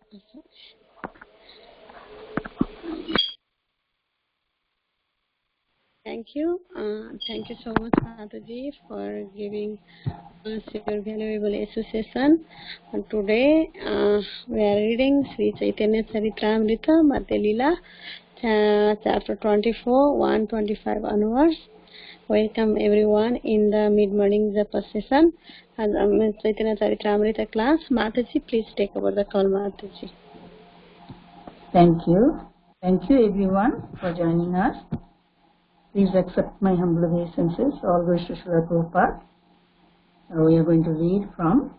Thank you. Thank you so much, Mathaji, for giving us your valuable association. And today we are reading Sri Caitanya Caritamrta, Madhya Lila, chapter 24, 125 onwards. Welcome everyone in the mid-morning japa session. As Chaitanya Caritamrta class, Mathaji, please take over the call, Mathaji. Thank you. Thank you everyone for joining us. Please accept my humble obeisances. All glories to Srila Prabhupada. We are going to read from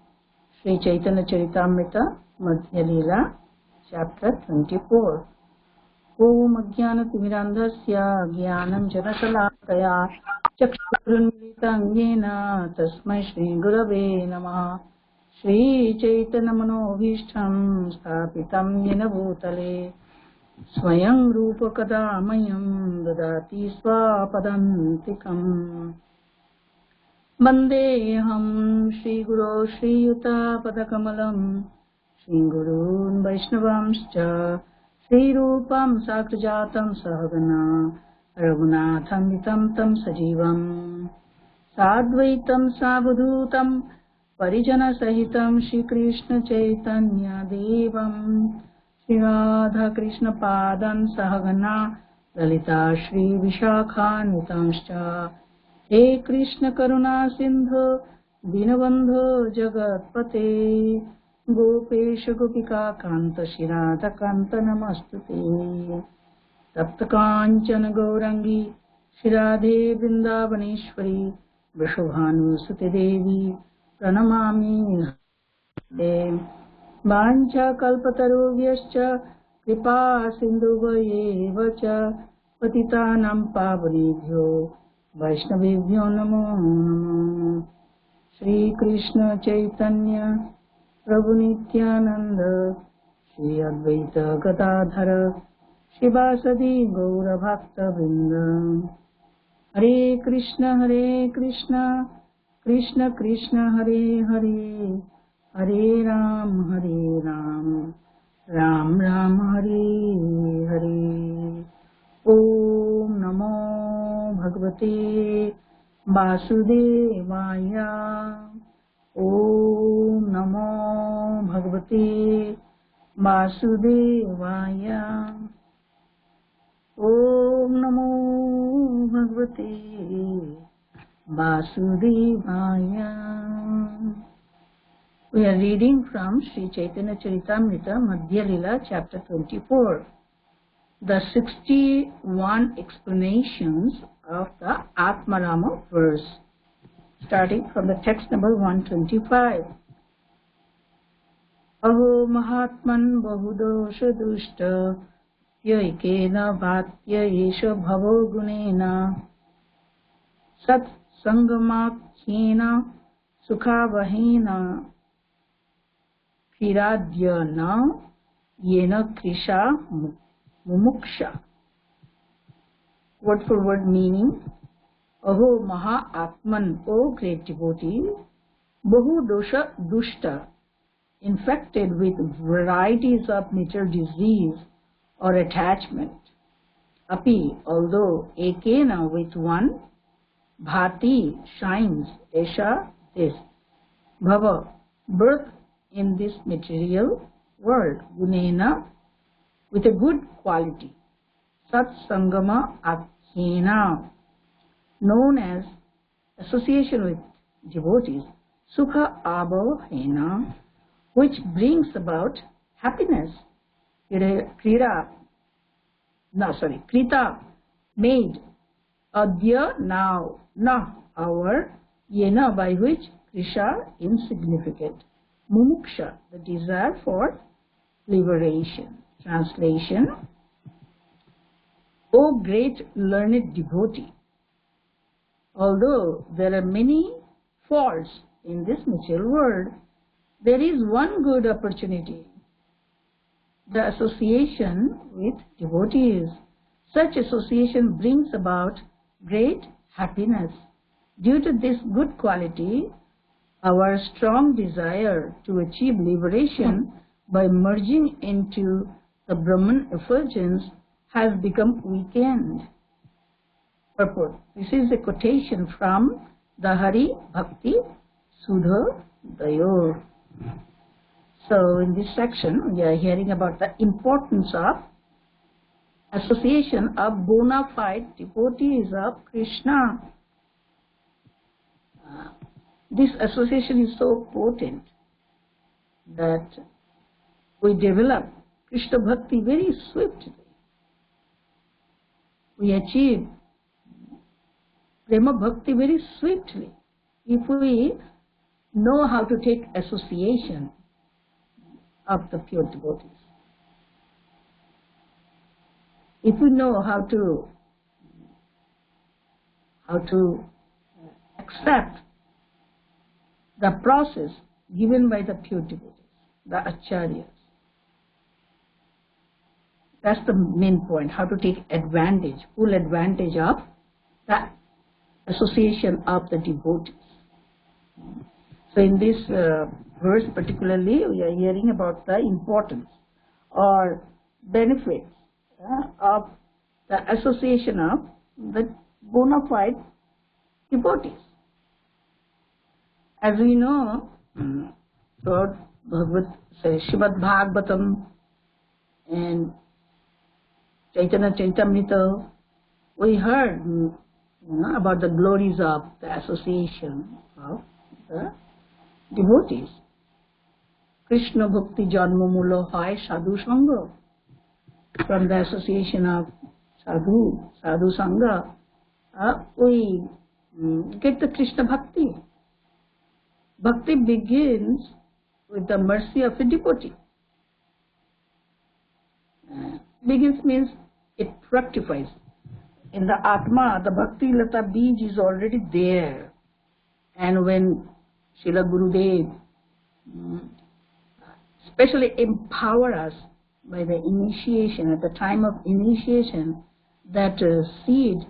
Sri Caitanya Caritamrta, Madhya Lila, chapter 24. Om Ajnana-timirandhasya Jnanam Janasalakaya Chakshurunmilitam Yena Tasmai Shri Gurave Namaha. Shri Chaitanya Manobhishtam Sthapitam Yena Bhutale Swayam Rupa Kadamayam Dadati Swapadantikam. Vandeham Shri Guru Shri Yuta Padakamalam Shri Gurun Vaishnavamscha Shri Rupam Sakrajatam Sahagana Raghunatham Vitam Tam Sajivam Sadvaitam Savadhutam Parijana Sahitam Shri Krishna Chaitanya Devam Shri Radha Krishna Padan Sahagana Lalita Shri Vishakhanvitamscha. He Krishna Karuna Sindhu Dinabandhu Jagatpate Gopesha Gopika Kanta Shirada Kanta Namastute Tapta Kanchana Gaurangi Shirade Vrindavaneshwari Vrishabhanu Sute Devi Pranamami Vancha Kalpatarubhyascha Kripa Sindhuvayevacha Patitanam Pavanebhyo Vaishnavibhyo Namo Namo. Shri Krishna Chaitanya Prabhu Nityananda Shri Advaita Gadadhara Shivasadi Gaura Bhakta Vrinda. Hare Krishna Krishna Krishna Hare Hare Hare Ram Ram Ram Hare Hare. Om Namo Bhagavate Vasudevaya. Om Namo Bhagavate Vasudevaya. Om Namo Bhagavate Vasudevaya. We are reading from Sri Caitanya Caritamrta, Madhya Lila, chapter 24. The 61 explanations of the Atmarama verse, starting from the text number 125. Aho Mahatman Bahudosha Dushta Yaikena Bhatya Yesha Bhavo Gunena Sat Sangamakhyena Sukhavahena Phiradhyana Yena Krisha Mumuksha. Word for word meaning. Aho Maha Atman, O great devotee, Bahu Dosha Dushta, infected with varieties of material disease or attachment. Api, although Ekena, with one, Bhati, shines, Esha, this, Bhava, birth in this material world, Gunena, with a good quality. Sat Sangama Akhyena, known as association with devotees. Sukha Abhavena, which brings about happiness. Krita, made. Adya, now. Na, our. Yena, by which. Krisha, insignificant. Mumuksha, the desire for liberation. Translation. O great learned devotee, although there are many faults in this material world, there is one good opportunity, the association with devotees. Such association brings about great happiness. Due to this good quality, our strong desire to achieve liberation by merging into the Brahman effulgence has become weakened. Purport. This is a quotation from the Hari Bhakti Sudha Dayor. So in this section we are hearing about the importance of association of bona fide devotees of Krishna. This association is so potent that we develop Krishna Bhakti very swiftly. We achieve Prema Bhakti very swiftly if we know how to take association of the pure devotees. If we know how to accept the process given by the pure devotees, the acharyas. That's the main point, how to take advantage, full advantage of the association of the devotees. So in this verse particularly, we are hearing about the importance or benefits of the association of the bona fide devotees. As we know, throughout Srimad Bhagavatam and Caritamrta, we heard about the glories of the association of the devotees. Krishna Bhakti Janma Mulo Hai Sadhu Sangha. From the association of Sadhu Sangha, we get the Krishna Bhakti. Bhakti begins with the mercy of a devotee. Begins means it fructifies. In the Atma, the Bhakti Lata Bij is already there. And when Srila Gurudev especially empower us by the initiation, at the time of initiation, that seed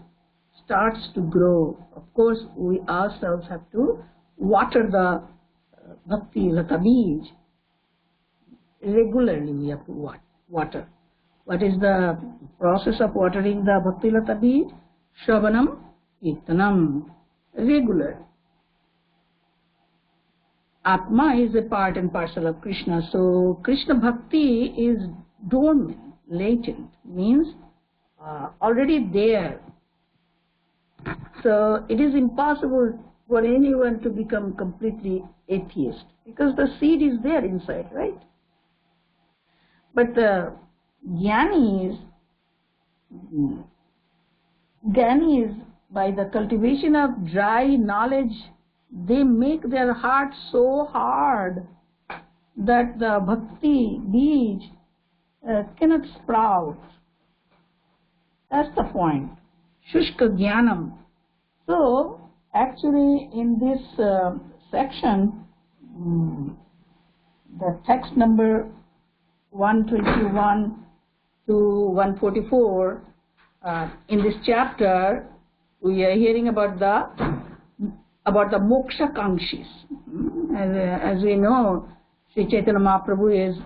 starts to grow. Of course, we ourselves have to water the Bhakti Lata Bij. Regularly we have to water. What is the process of watering the Bhakti Lata Bij? Shravanam, Kirtanam. Regular. Atma is a part and parcel of Krishna. So Krishna Bhakti is dormant, latent, means already there. So it is impossible for anyone to become completely atheist because the seed is there inside, right? But the Jnanis, by the cultivation of dry knowledge, they make their heart so hard that the Bhakti Bij cannot sprout. That's the point. Shushka Jnanam. So, actually in this section, the text number 121 to 144, in this chapter, we are hearing about the moksha kangshis. As we know, Sri Chaitanya Mahaprabhu is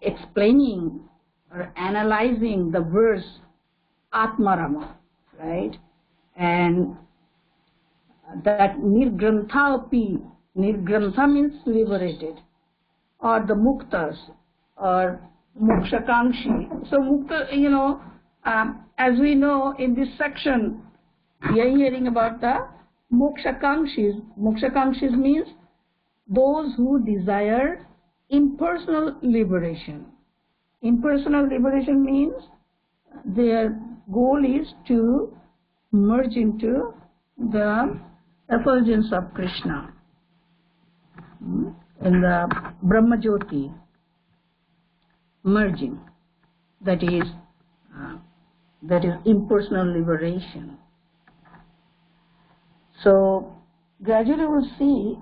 explaining or analyzing the verse Atmarama, right? And that nirgrantha means liberated, or the muktas, or moksha kangshi. So mukta, as we know in this section, we are hearing about the moksha kangshis. Moksha kangshis means those who desire impersonal liberation. Impersonal liberation means their goal is to merge into the effulgence of Krishna in the Brahma Jyoti, merging. That is impersonal liberation. So gradually we'll see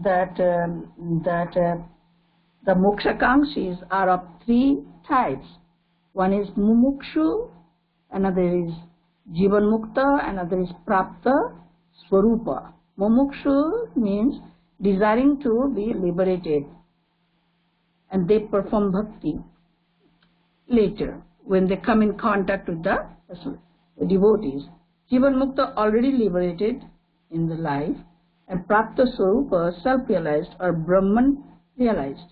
that the moksha kangshis are of three types. One is mumukshu, another is jivan mukta, another is prapta swarupa. Mumukshu means desiring to be liberated, and they perform bhakti later when they come in contact with the devotees. Jivan Mukta already liberated in the life, and Prapta Swarupa self-realized or Brahman realized.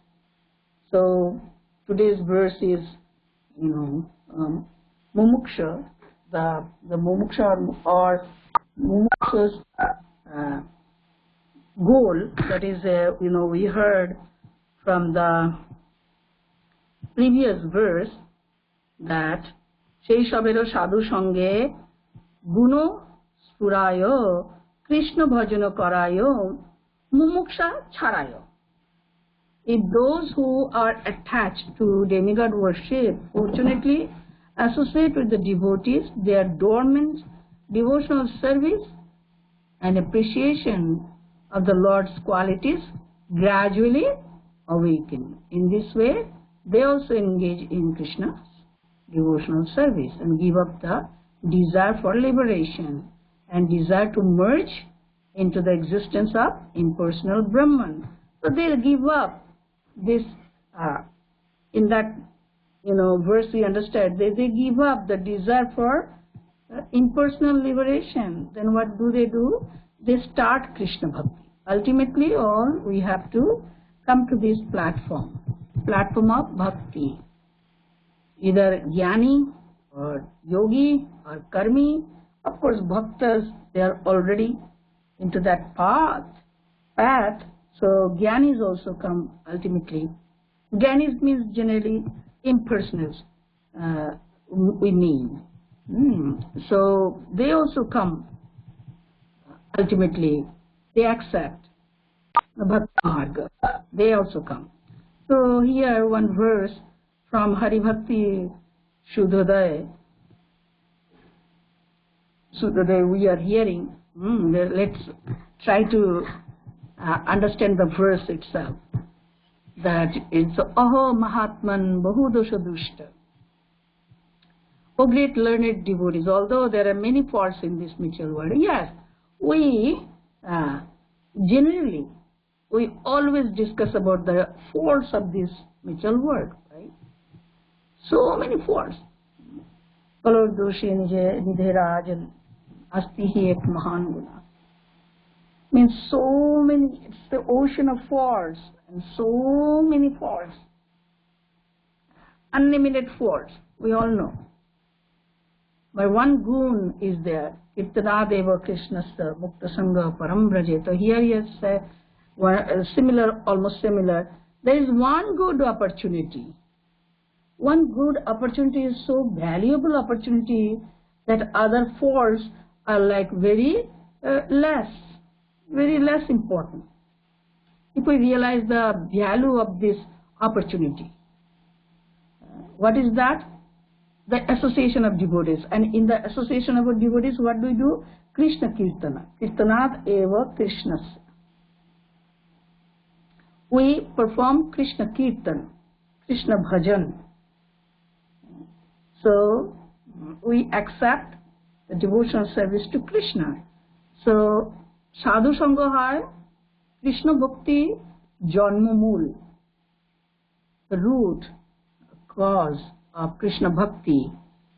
So today's verse is, Mumuksha, the Mumuksha or Mumuksha's goal. That is, we heard from the previous verse that Sheishabero Sadhu Sange Guno Spurayo Krishna Bhajana Karayo Mumuksha Charayo. If those who are attached to demigod worship fortunately associate with the devotees, their dormant devotional service and appreciation of the Lord's qualities gradually awaken. In this way, they also engage in Krishna's devotional service and give up the desire for liberation and desire to merge into the existence of impersonal Brahman. So they'll give up this, in that verse we understand, they give up the desire for impersonal liberation. Then what do? They start Krishna Bhakti. Ultimately, all we have to come to this platform of Bhakti. Either Jnani or Yogi or Karmi. Of course, Bhaktas, they are already into that path. So Jnanis also come ultimately. Jnanis means generally impersonal, we mean. So they also come ultimately. They accept the Bhakti Marga. They also come. So here one verse from Hari Bhakti Shuddhodaya. Shuddhodaya we are hearing. Let's try to understand the verse itself. That it's Aho Mahatman Bahudosha Dushta. O great learned devotees, although there are many faults in this material world, yes, we generally, we always discuss about the faults of this material world, right? So many faults. Kalor doshi nidhe rajan asti hi ek mahan guna. Means so many, it's the ocean of faults, and so many faults. Unlimited faults, we all know. But one gun is there. Kirtanadeva Krishnasya Mukta Sangha Param Brajeta. Here he has similar, almost similar. There is one good opportunity. One good opportunity is so valuable opportunity that other faults are like very less important. If we realize the value of this opportunity. What is that? The association of devotees. And in the association of devotees, what do we do? Krishna Kirtana. Kirtanat eva Krishnasya. We perform Krishna Kirtan, Krishna Bhajan. So, we accept the devotional service to Krishna. So, Sadhu Sangha hai Krishna Bhakti Janma Mool. The root cause of Krishna Bhakti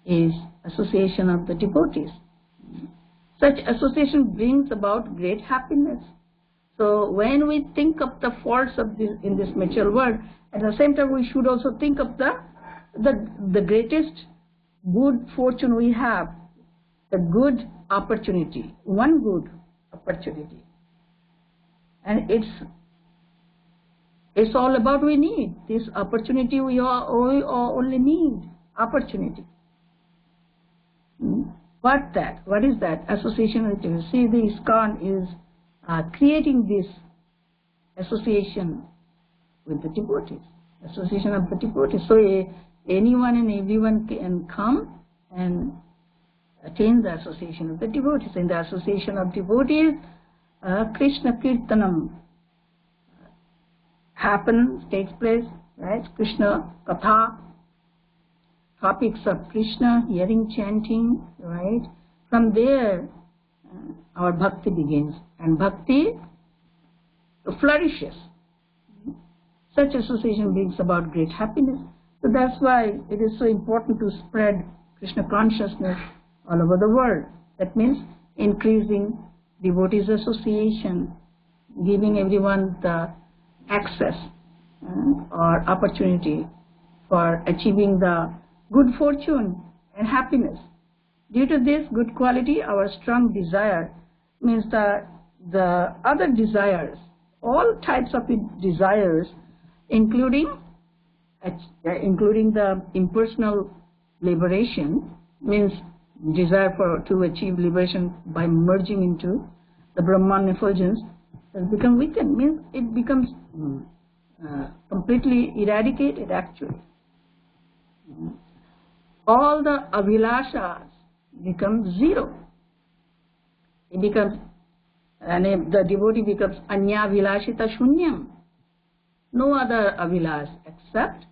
is association of the devotees. Such association brings about great happiness. So when we think of the faults of this in this material world, at the same time we should also think of the greatest good fortune we have, the good opportunity, one good opportunity. And it's all about we need this opportunity. We only need opportunity. What is that? Association with you. See, the ISKCON is creating this association with the devotees. Association of the devotees. So anyone and everyone can come and attain the association of the devotees. In the association of devotees, Krishna Kirtanam takes place, right? Krishna Katha, topics of Krishna, hearing, chanting, right? From there, our bhakti begins, and bhakti flourishes. Such association brings about great happiness. So that's why it is so important to spread Krishna consciousness all over the world. That means increasing devotees' association, giving everyone the access or opportunity for achieving the good fortune and happiness. Due to this good quality, our strong desire means the other desires, all types of desires, including the impersonal liberation, means desire to achieve liberation by merging into the Brahman effulgence, has become weakened, means it becomes completely eradicated actually. All the abhilashas become zero. It becomes, and the devotee becomes anya vilashita shunyam. No other abhilash except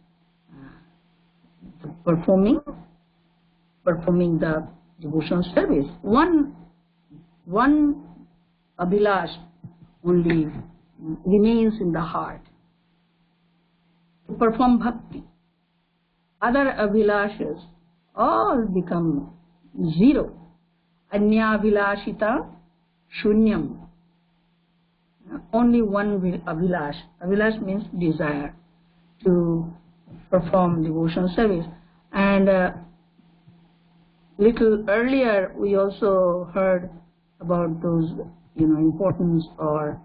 performing the devotional service. One abhilash only remains in the heart, to perform bhakti. Other abhilashas all become zero. Anya vilashita shunyam. Only one abhilash. Abhilash means desire to perform devotional service. And little earlier we also heard about those importance or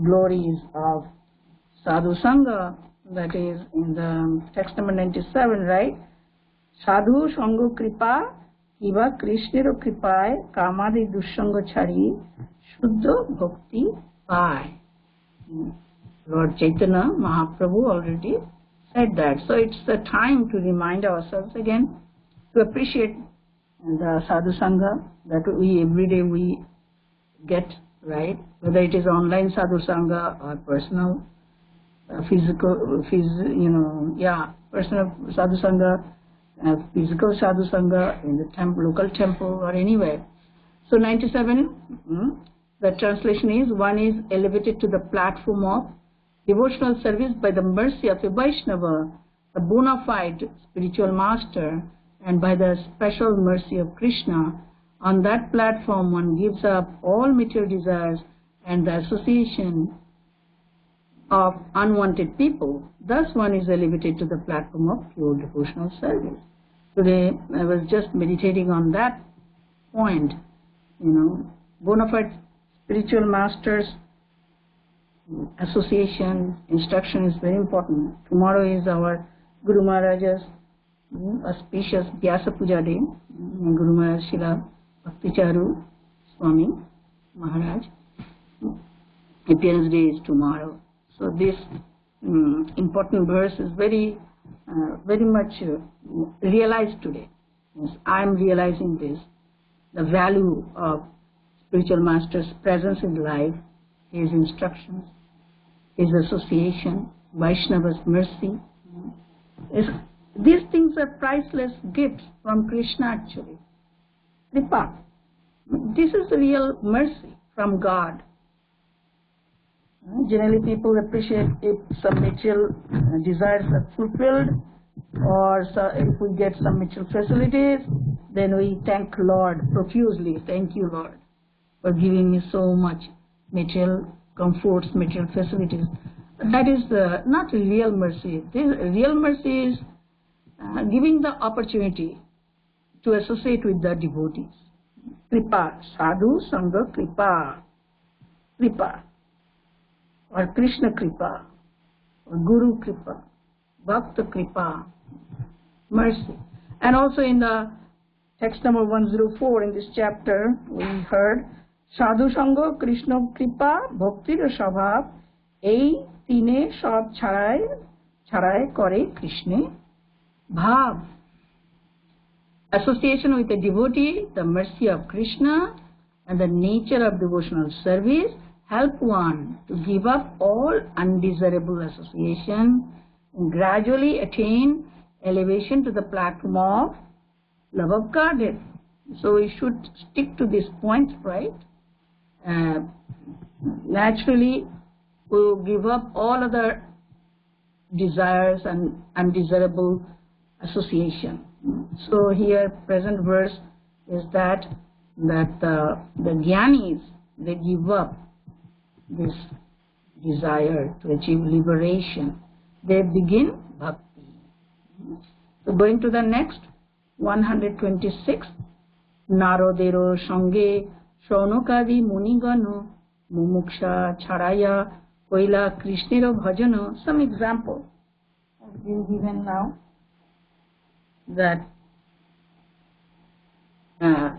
glories of sadhu sangha, that is in the text number 97, right? Sadhu sangha kripa iva krishnero kripaye kamadi dussanga chari shuddha bhakti paye. Lord Chaitanya Mahaprabhu already said that. So it's the time to remind ourselves again to appreciate the sadhu sangha that every day we get, right? Whether it is online sadhu sangha or personal, personal sadhu sangha, physical sadhu sangha in the local temple or anywhere. So 97, the translation is, one is elevated to the platform of devotional service by the mercy of a Vaishnava, a bona fide spiritual master, and by the special mercy of Krishna. On that platform one gives up all material desires and the association of unwanted people. Thus one is elevated to the platform of pure devotional service. Today I was just meditating on that point. Bona fide spiritual masters association, instruction is very important. Tomorrow is our Guru Maharaj's auspicious Vyasa Puja day. Guru Maharaj Srila Bhakticharu Swami Maharaj appearance day is tomorrow. So this important verse is very much realized today. Yes, I am realizing this, the value of spiritual master's presence in life, his instructions, his association, Vaishnava's mercy. These things are priceless gifts from Krishna actually. Kripa. This is the real mercy from God. Generally people appreciate if some material desires are fulfilled, or if we get some material facilities, then we thank Lord profusely. Thank you, Lord, for giving me so much material comforts, material facilities. That is not real mercy. Real mercy is giving the opportunity to associate with the devotees. Kripa, sadhu sangha kripa, kripa, or Krishna kripa, or Guru kripa, Bhakta kripa, mercy. And also in the text number 104 in this chapter, we heard Sadhu Sangha Krishna Kripa Bhaktir Shabhav Ei Tine Shab Charai Kore Krishna Bhav. Association with the devotee, the mercy of Krishna, and the nature of devotional service help one to give up all undesirable association and gradually attain elevation to the platform of love of Godhead. So we should stick to this point, right? Naturally, we will give up all other desires and undesirable association. So here present verse is that the jnanis, they give up this desire to achieve liberation. They begin bhakti. So going to the next, 126, Narodero Sange Shaunakadi Munigano Mumuksha Charaya Koila Krishnero Bhajano. Some example has been given now that a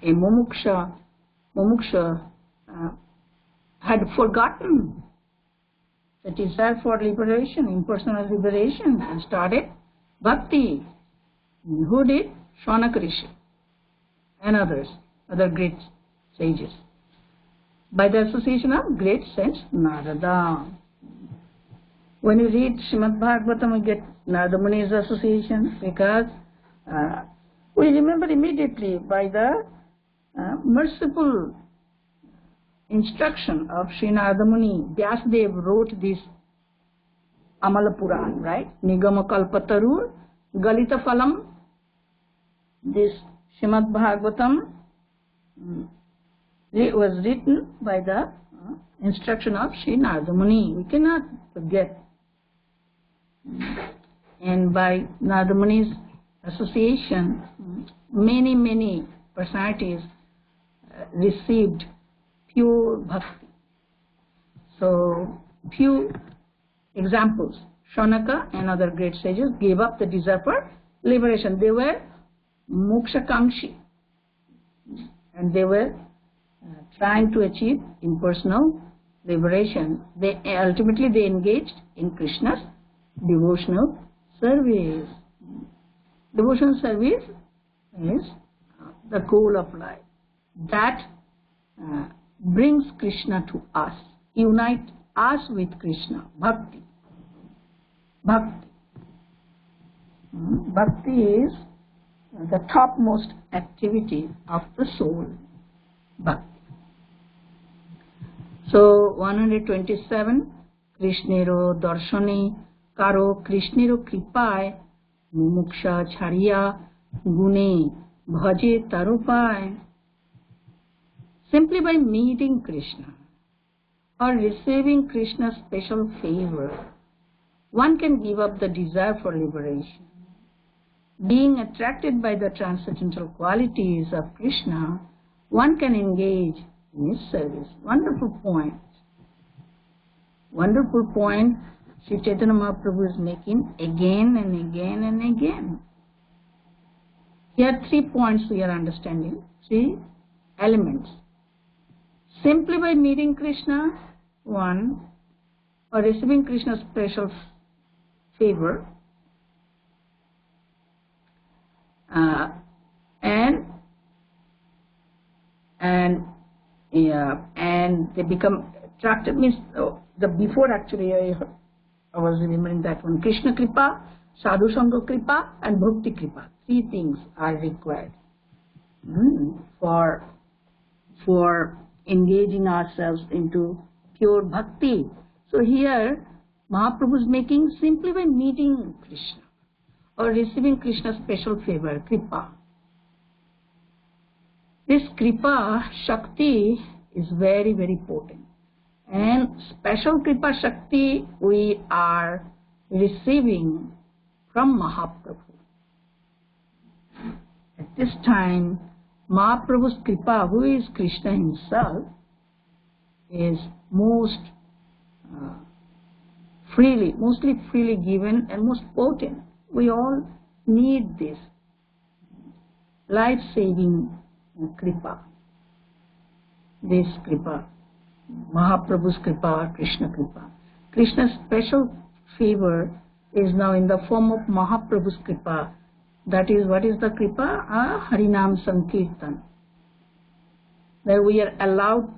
mumuksha had forgotten the desire for liberation, impersonal liberation, and started bhakti. Who did? Shaunaka Rishi and others, other great sages, by the association of great saints Narada. When you read Srimad Bhagavatam, we get Narada Muni's association, because we remember immediately by the merciful instruction of Sri Narada Muni, Vyasadeva wrote this Amala Puran, right? Nigama Kalpatarur, Galita Phalam, this Srimad Bhagavatam it was written by the instruction of Sri Narada Muni. We cannot forget. And by Narada Muni's association, many personalities received pure bhakti. So, few examples. Shaunaka and other great sages gave up the desire for liberation. They were moksha kamshi, and they were trying to achieve impersonal liberation. They ultimately engaged in Krishna's devotional service. Devotional service is the goal of life. That brings Krishna to us, unite us with Krishna. Bhakti. Bhakti. Bhakti is the topmost activity of the soul. Bhakti. So 127, Krishnero darshane karo Krishnero kripaye mumuksha chariya gune bhaje tarupaye. Simply by meeting Krishna or receiving Krishna's special favor, one can give up the desire for liberation. Being attracted by the transcendental qualities of Krishna, one can engage in his service. Wonderful point. Wonderful point Sri Chaitanya Mahaprabhu is making again and again and again. Here 3 points we are understanding, 3 elements. Simply by meeting Krishna, one, or receiving Krishna's special favor, and they become attracted. Means the before actually I was remembering that one. Krishna Kripa, Sadhu Sangha Kripa, and Bhakti Kripa. 3 things are required for engaging ourselves into pure bhakti. So here Mahaprabhu is making simply by meeting Krishna or receiving Krishna's special favor, Kripa. This Kripa Shakti is very potent. And special Kripa Shakti we are receiving from Mahaprabhu. At this time, Mahaprabhu's Kripa, who is Krishna himself, is mostly freely given and most potent. We all need this life-saving Kripa. This Kripa, Mahaprabhu's Kripa, Krishna Kripa. Krishna's special favor is now in the form of Mahaprabhu's Kripa. That is, what is the Kripa? Harinam Sankirtan. Where we are allowed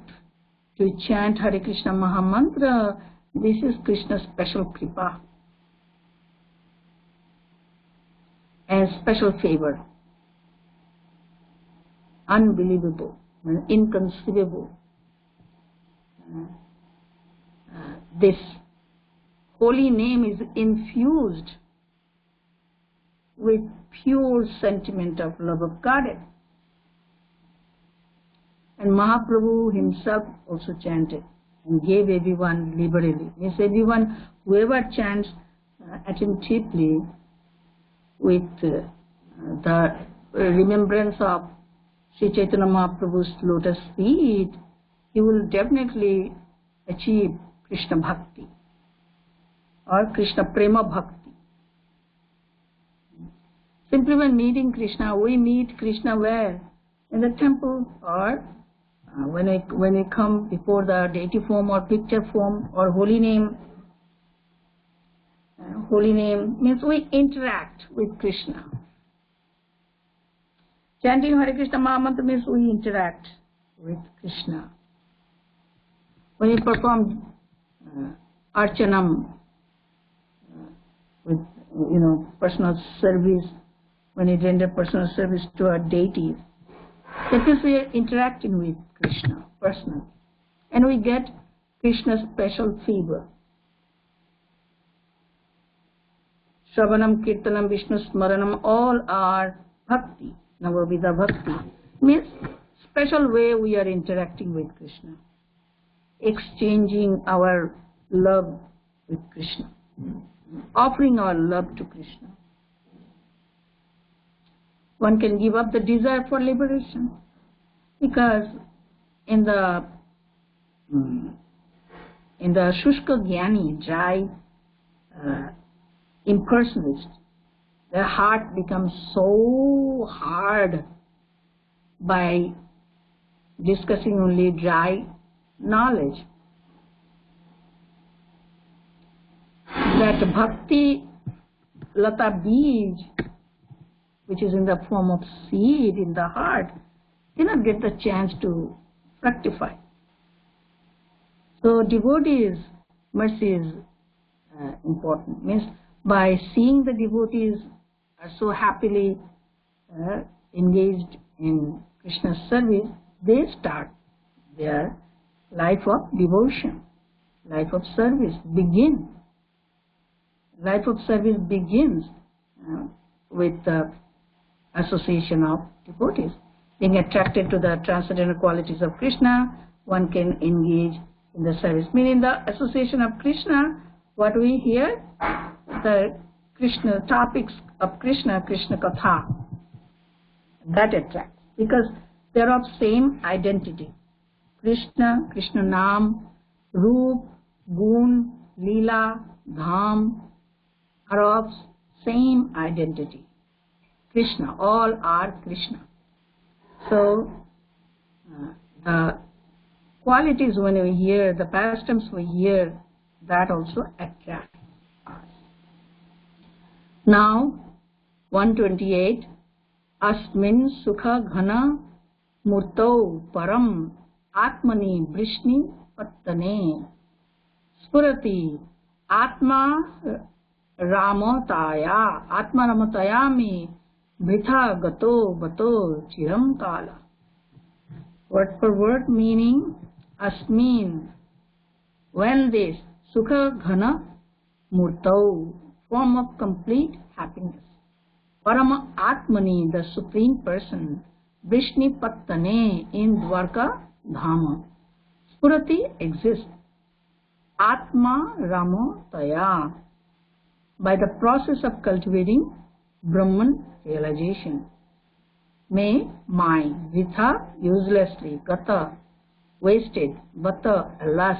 to chant Hare Krishna Mahamantra. This is Krishna's special Kripa. As special favor. Unbelievable, inconceivable. This holy name is infused with pure sentiment of love of Goddess. And Mahaprabhu himself also chanted and gave everyone liberally. Means everyone, whoever chants attentively with the remembrance of Sri Chaitanya Mahaprabhu's lotus feet, he will definitely achieve Krishna Bhakti or Krishna Prema Bhakti. Simply when meeting Krishna, we meet Krishna where? In the temple, or when we come before the deity form or picture form or holy name. Holy name means we interact with Krishna. Chanting Hare Krishna Mahamantra means we interact with Krishna. When we perform Archanam with personal service, when we render personal service to our deity, that is, we are interacting with Krishna personally, and we get Krishna's special favor. Shravanam, Kirtanam, Vishnu Smaranam, all are bhakti. Navavida bhakti means special way we are interacting with Krishna, exchanging our love with Krishna, offering our love to Krishna. One can give up the desire for liberation, because in the Shushka Jnani, dry impersonalist, their heart becomes so hard by discussing only dry knowledge that bhakti lata bij, which is in the form of seed in the heart, cannot get the chance to fructify. So devotees' mercy is important. Means by seeing the devotees are so happily engaged in Krishna's service, they start their life of devotion, life of service begin. Life of service begins with the association of devotees. Being attracted to the transcendental qualities of Krishna, one can engage in the service. Meaning the association of Krishna, what we hear, the Krishna topics of Krishna, Krishna Katha, that attracts, because they are of same identity. Krishna, Krishna Nam, Roop, Gun, Lila, Dham are of same identity. Krishna, all are Krishna. So the qualities when we hear, the pastimes we hear, that also attracts us. Now 128, Asmin Sukha Ghana Murtau Param Atmani Brishni Pattane Spurati Atma Ramotaya Atma Ramotayami Britha Gato Bato Chiram Kala. Word for word meaning, Asmin, when this Sukha Ghana Murtau, form of complete happiness, Parama Atmani, the Supreme Person, Vrishni Pattane, in Dwarka Dhama, Spurati exists, Atma Ramo Taya, by the process of cultivating Brahman realization. May mind, Vitha, uselessly, Gata, wasted, Bata, alas,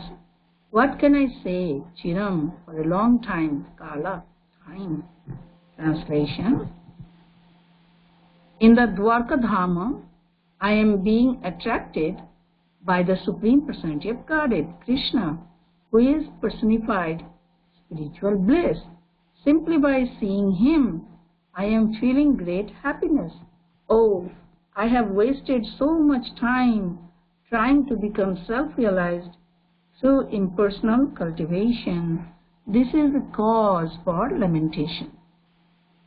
what can I say, Chiram, for a long time, Kala, time. Translation. In the Dwarka Dhama, I am being attracted by the Supreme Personality of Godhead, Krishna, who is personified spiritual bliss. Simply by seeing him, I am feeling great happiness. Oh, I have wasted so much time trying to become self-realized through impersonal cultivation. This is the cause for lamentation.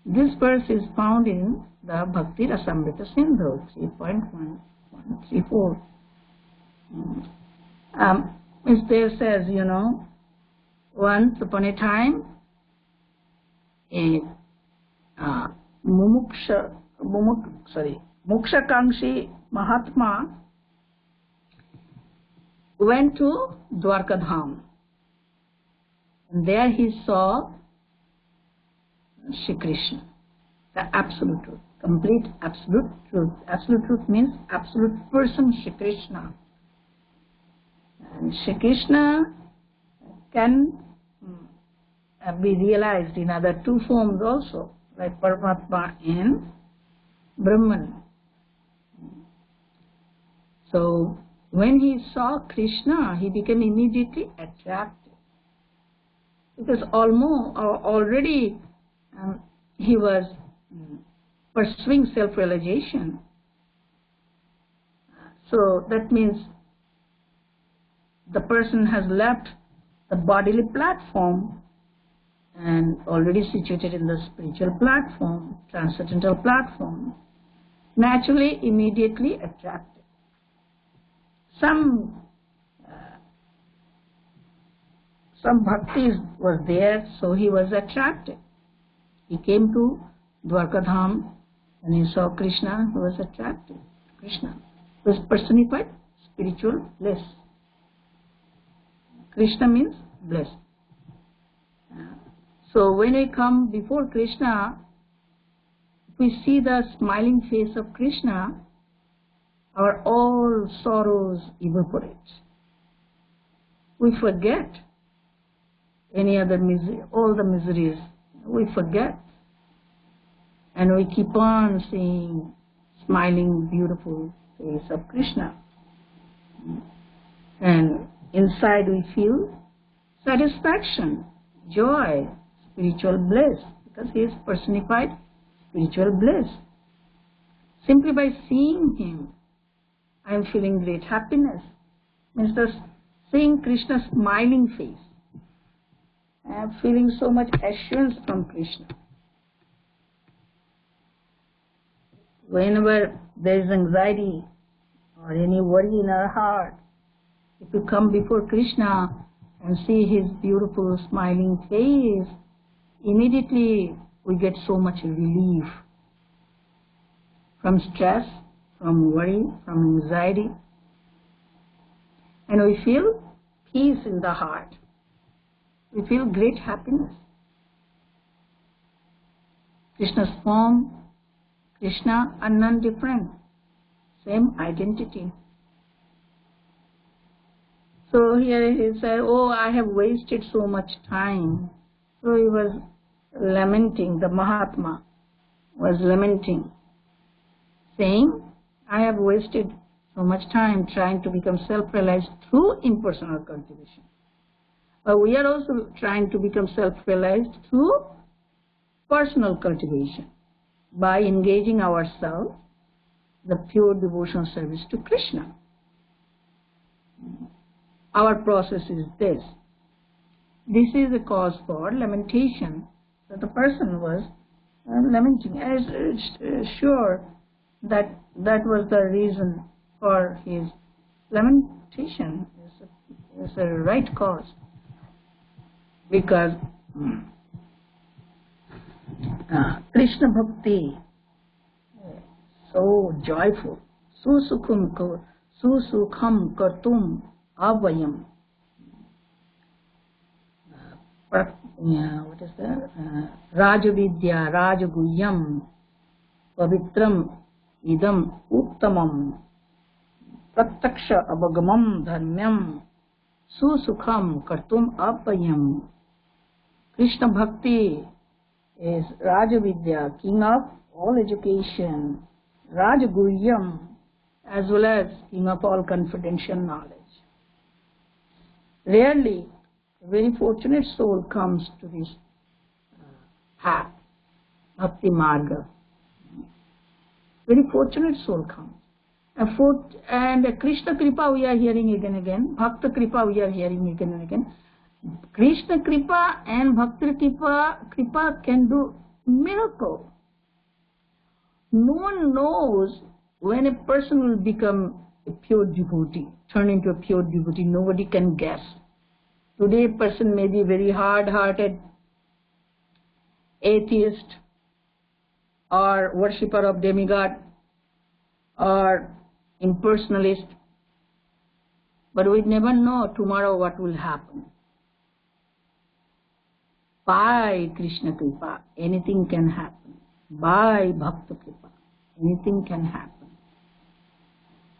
This verse is found in the Bhakti Rasamrita Sindhu 3.1134. There says, Once upon a time, a Mokshakamshi Mahatma went to Dwarkadham. And there he saw Shri Krishna, the absolute truth, complete absolute truth. Absolute truth means absolute person, Shri Krishna. And Shri Krishna can be realized in other two forms also, like Paramatma and Brahman. So when he saw Krishna, he became immediately attracted. Because already he was pursuing self-realization. So that means the person has left the bodily platform and already situated in the spiritual platform, transcendental platform, naturally, immediately attracted. Some bhakti was there, so he was attracted. He came to Dwarkadham and he saw Krishna, he was attracted. Krishna was personified spiritual bliss. Krishna means bliss. So when we come before Krishna, if we see the smiling face of Krishna, our all sorrows evaporate. We forget any other misery, all the miseries, we forget. And we keep on seeing smiling, beautiful face of Krishna. And inside we feel satisfaction, joy, spiritual bliss, because he is personified spiritual bliss. Simply by seeing him, I am feeling great happiness. Means just seeing Krishna's smiling face, I am feeling so much assurance from Krishna. Whenever there is anxiety or any worry in our heart, if we come before Krishna and see his beautiful smiling face, immediately we get so much relief from stress, from worry, from anxiety, and we feel peace in the heart. We feel great happiness. Krishna's form, Krishna are none different, same identity. So here he said, oh, I have wasted so much time. So he was lamenting, the Mahatma was lamenting, saying, I have wasted so much time trying to become self-realized through impersonal cultivation. But we are also trying to become self-realized through personal cultivation by engaging ourselves in the pure devotional service to Krishna. Our process is this. This is the cause for lamentation. So the person was lamenting. I was sure that that was the reason for his lamentation. It's a right cause. Because Krishna Bhakti is so joyful. Susukham kartum avayam. What is that? Rajavidya, Rajaguyam, Pavitram, Idam, Uttamam, Prataksha Abagamam Dharmyam, Susukham Kartum Apayam. Krishna Bhakti is Rajavidya, king of all education, Rajaguyam, as well as king of all confidential knowledge. Rarely a very fortunate soul comes to this path, Bhakti Marga. Very fortunate soul comes. And Krishna Kripa we are hearing again and again. Bhakta Kripa we are hearing again and again. Krishna Kripa and Bhakta Kripa can do miracle. No one knows when a person will become a pure devotee, turn into a pure devotee. Nobody can guess. Today a person may be very hard-hearted, atheist, or worshipper of demigod, or impersonalist, but we never know tomorrow what will happen. By Krishna Kripa, anything can happen. By Bhakta Kripa, anything can happen.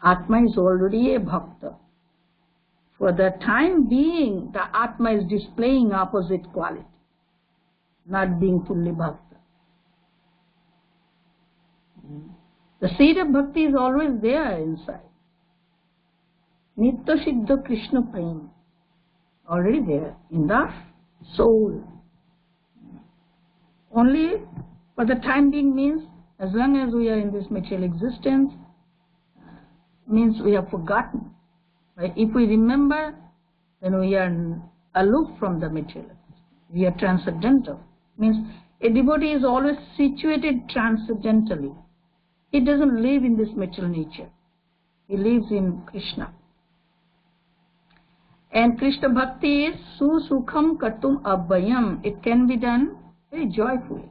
Atma is already a Bhakta. For the time being, the Atma is displaying opposite quality, not being fully Bhakta. The seed of Bhakti is always there inside. Nitya Siddha Krishna Prem, already there in the soul. Only for the time being means, as long as we are in this material existence, means we have forgotten. Right? If we remember, then we are aloof from the material. We are transcendental. Means a devotee is always situated transcendentally. He doesn't live in this material nature. He lives in Krishna. And Krishna Bhakti is susukham kartum abhayam. It can be done very joyfully.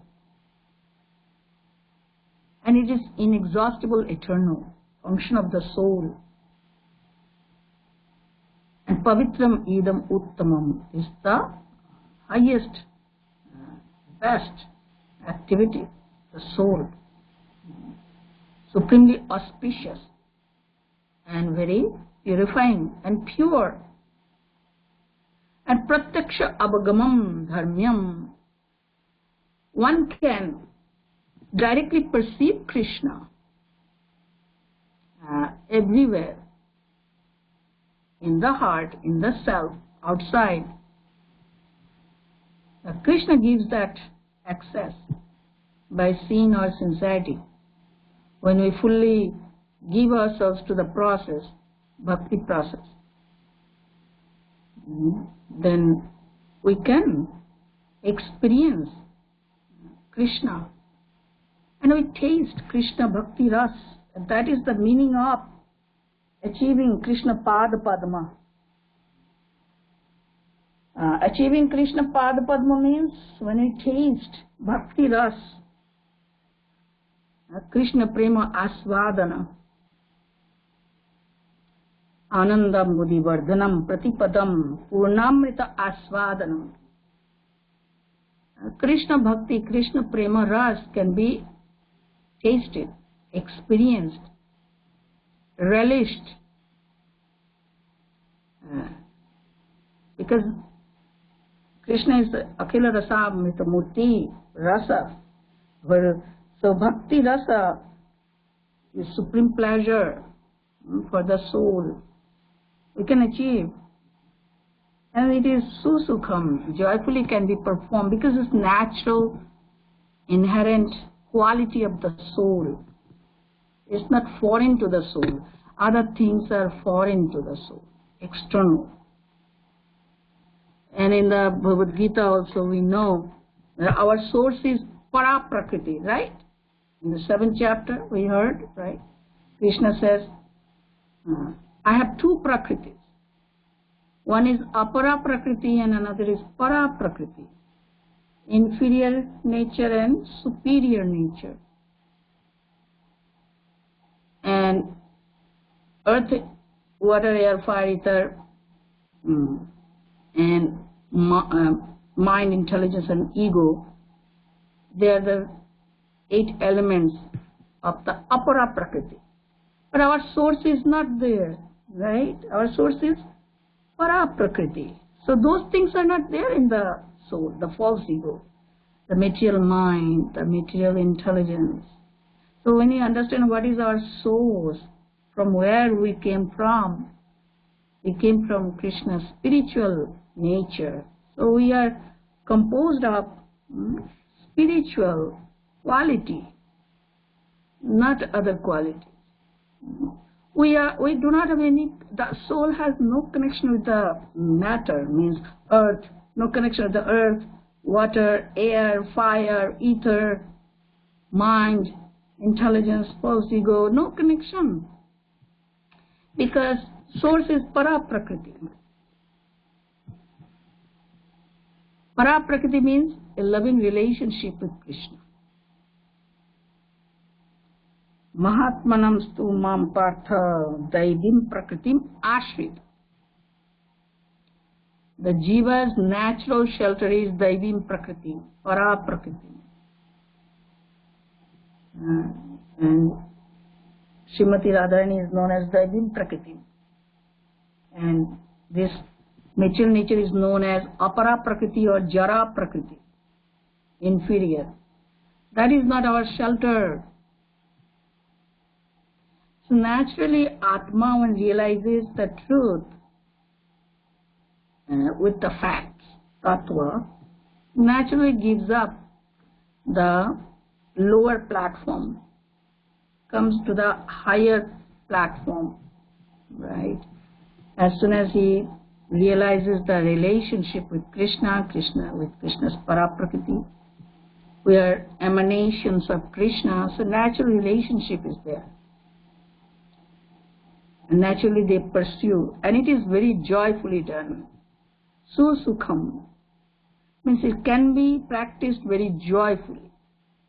And it is inexhaustible, eternal, function of the soul. And pavitram idam uttamam is the highest, best activity, the soul. Supremely auspicious and very purifying and pure. And pratyaksha avagamam dharmyam. One can directly perceive Krishna everywhere, in the heart, in the self, outside. Krishna gives that access by seeing our sincerity. When we fully give ourselves to the process, bhakti process, then we can experience Krishna. And we taste Krishna Bhakti Ras. And that is the meaning of achieving Krishna Pada Padma. Achieving Krishna Pada Padma means when we taste Bhakti Ras, Krishna Prema Asvadana, Anandam Buddhivardhanam Pratipadam Purnamrita Asvadanam. Krishna Bhakti, Krishna Prema Ras can be tasted, experienced, relished. Because Krishna is the Akhila Rasa Amrita Murti Rasa. So Bhakti Rasa is supreme pleasure for the soul. We can achieve. And it is susukham, joyfully can be performed because it's natural, inherent quality of the soul. It's not foreign to the soul. Other things are foreign to the soul, external. And in the Bhagavad Gita also we know that our source is para prakriti, right? In the 7th chapter we heard, right? Krishna says, I have two prakritis. One is apara prakriti and another is para prakriti. Inferior nature and superior nature. And earth, water, air, fire, ether, and mind, intelligence and ego, they are the 8 elements of the apara prakriti. But our source is not there, right? Our source is para prakriti. So those things are not there in the soul, the false ego, the material mind, the material intelligence. So when you understand what is our source, from where we came from Krishna's spiritual nature. So we are composed of spiritual quality, not other qualities. We do not have any, the soul has no connection with the matter, means earth, no connection with the earth, water, air, fire, ether, mind, intelligence, false ego, no connection. Because source is para prakriti. Para Prakriti means a loving relationship with Krishna. Mahatmanam stu mam partha daivim prakritim ashrit. The jiva's natural shelter is daivim prakriti, para prakriti. And Srimati Radharani is known as daivim prakriti. And this material nature is known as apara prakriti or jara prakriti, inferior. That is not our shelter. So naturally, Atma, when realizes the truth with the facts, tattva, naturally gives up the lower platform, comes to the higher platform, right? As soon as he realizes the relationship with Krishna, with Krishna's Paraprakriti, we are emanations of Krishna, so natural relationship is there. And naturally they pursue, and it is very joyfully done. Susukham means it can be practiced very joyfully.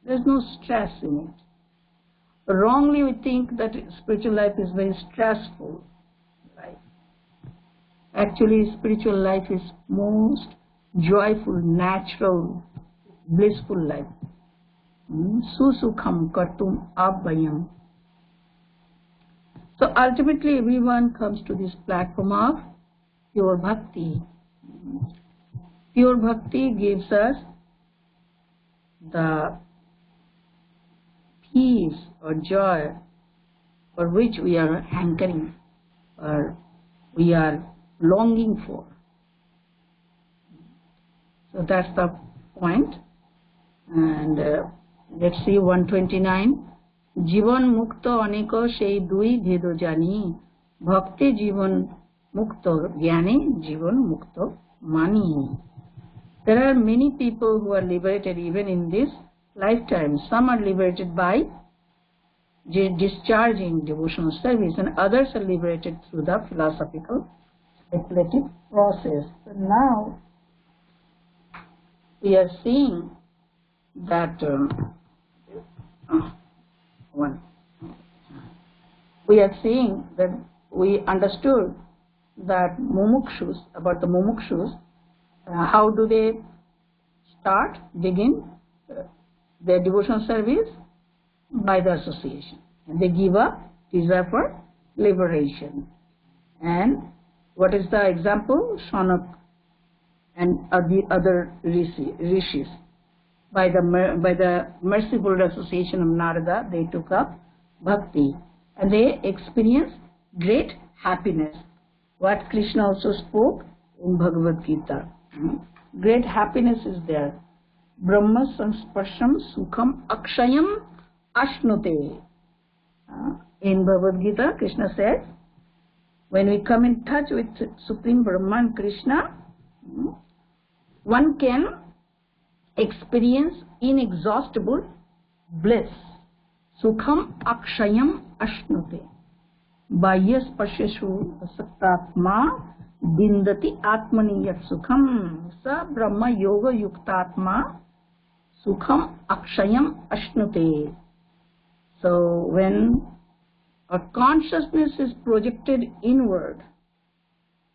There is no stress in it. Wrongly we think that spiritual life is very stressful. Actually, spiritual life is most joyful, natural, blissful life. Susukham kartum abhayam. So ultimately, everyone comes to this platform of pure bhakti. Pure bhakti gives us the peace or joy for which we are hankering or we are longing for. So that's the point. And let's see 129. Jivan mukta aneko shei dui bhedo jani bhakti jivan mukta jnane jivan mukta mani. There are many people who are liberated even in this lifetime. Some are liberated by discharging devotional service, and others are liberated through the philosophical speculative process. So now we are seeing that we understood that about the mumukshus, how do they begin their devotional service? By the association. And they give up desire for liberation. And what is the example? Shanak and the other rishis. By the merciful association of Narada, they took up bhakti. And they experienced great happiness. What Krishna also spoke in Bhagavad Gita. Great happiness is there. Brahma sansparsham sukham akshayam ashnute. In Bhagavad Gita, Krishna said, when we come in touch with Supreme Brahman Krishna, one can experience inexhaustible bliss. Sukham akshayam ashnute. Bahyas pasyashu asaktatma dindati atmani yat sukham. Sa brahma yoga yuktatma sukham akshayam ashnute. So when our consciousness is projected inward,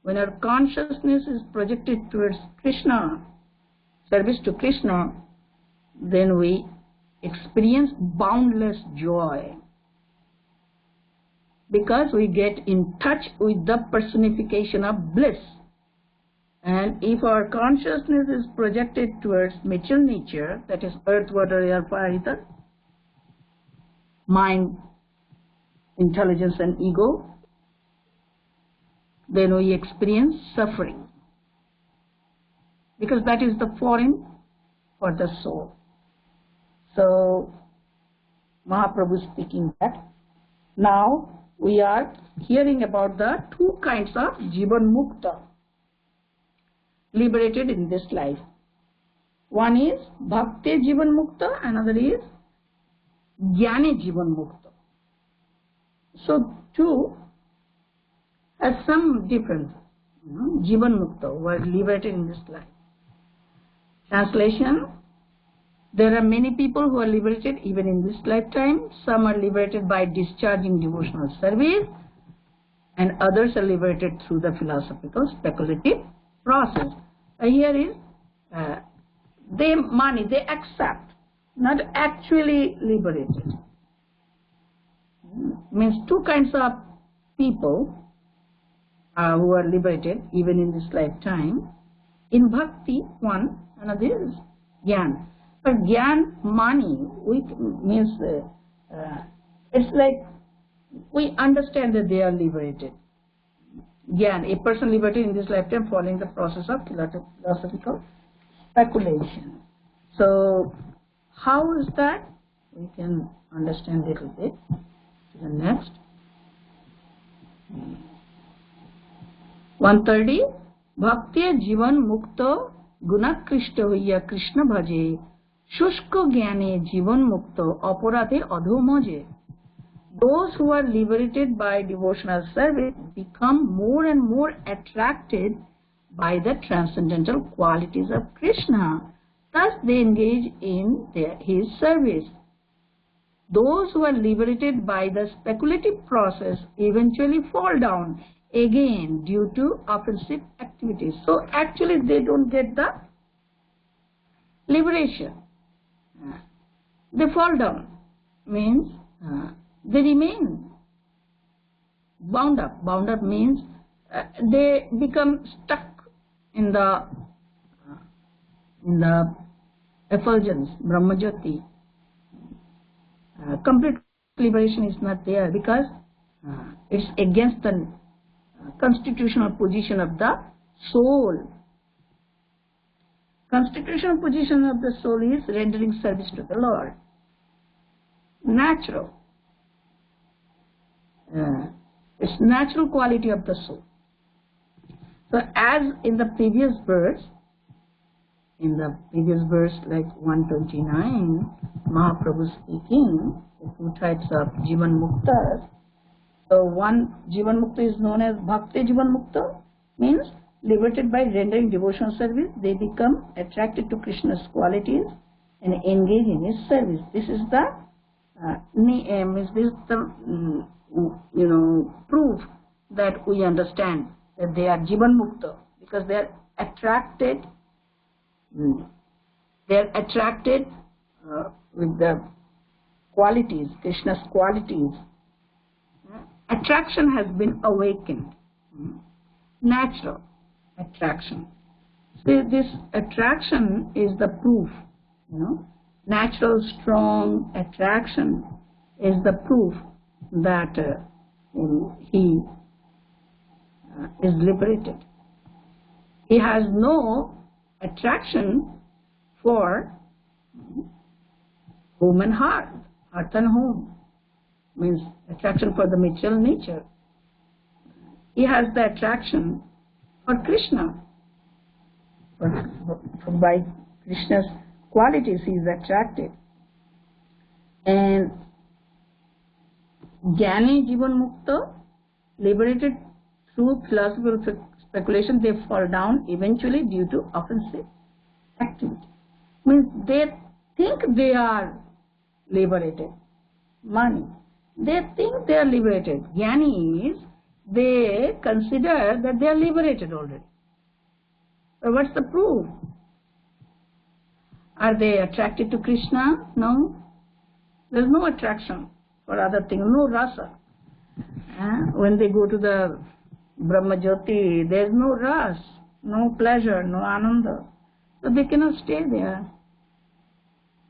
when our consciousness is projected towards Krishna, service to Krishna, then we experience boundless joy. Because we get in touch with the personification of bliss. And if our consciousness is projected towards material nature, that is earth, water, air, fire, ether, mind, intelligence and ego, then we experience suffering. Because that is the foreign for the soul. So, Mahaprabhu speaking that. Now, we are hearing about the two kinds of Jivan Mukta, liberated in this life. One is Bhakti Jivan Mukta, another is Jnani Jivan Mukta. So, two has some difference. Jivan Mukta were liberated in this life. Translation: there are many people who are liberated even in this lifetime. Some are liberated by discharging devotional service, and others are liberated through the philosophical speculative process. Here is they accept, not actually liberated. Means two kinds of people who are liberated even in this lifetime. In bhakti, one, another is gyan. But gyan, mani, means it's like we understand that they are liberated. Gyan, a person liberated in this lifetime following the process of philosophical speculation. So, how is that? We can understand a little bit. To the next. 130. Bhaktiya jivan mukta gunakrishta hoiya Krishna bhaje shushka gyane jivan mukta aparadhe adhomaje. Those who are liberated by devotional service become more and more attracted by the transcendental qualities of Krishna. Thus they engage in his service. Those who are liberated by the speculative process eventually fall down again due to offensive activities. So actually they don't get the liberation. They fall down. Means they remain bound up. Bound up means they become stuck in the effulgence, Brahmajyoti. Complete liberation is not there because it's against the constitutional position of the soul. Constitutional position of the soul is rendering service to the Lord. Natural. It's natural quality of the soul. So as in the previous verse like 129, Mahaprabhu speaking, the two types of Jivan Muktas. So one Jivan Mukta is known as Bhakti Jivan Mukta, means liberated by rendering devotional service, they become attracted to Krishna's qualities and engage in his service. This is the proof that we understand that they are Jivan Mukta, because they are attracted. They are attracted with the qualities, Krishna's qualities. Attraction has been awakened. Natural attraction. So this attraction is the proof. Natural, strong attraction is the proof that he is liberated. He has no attraction for home and heart and home, means attraction for the material nature. He has the attraction for Krishna. By Krishna's qualities he is attracted. And Jnani Jivan Mukta, liberated through philosophical speculation, they fall down eventually due to offensive activity. Means they think they are liberated. Mani. They think they are liberated. Jnanis, they consider that they are liberated already. So what's the proof? Are they attracted to Krishna? No. There's no attraction for other things, no rasa. When they go to the Brahmajyoti, there's no ras, no pleasure, no ananda. So they cannot stay there.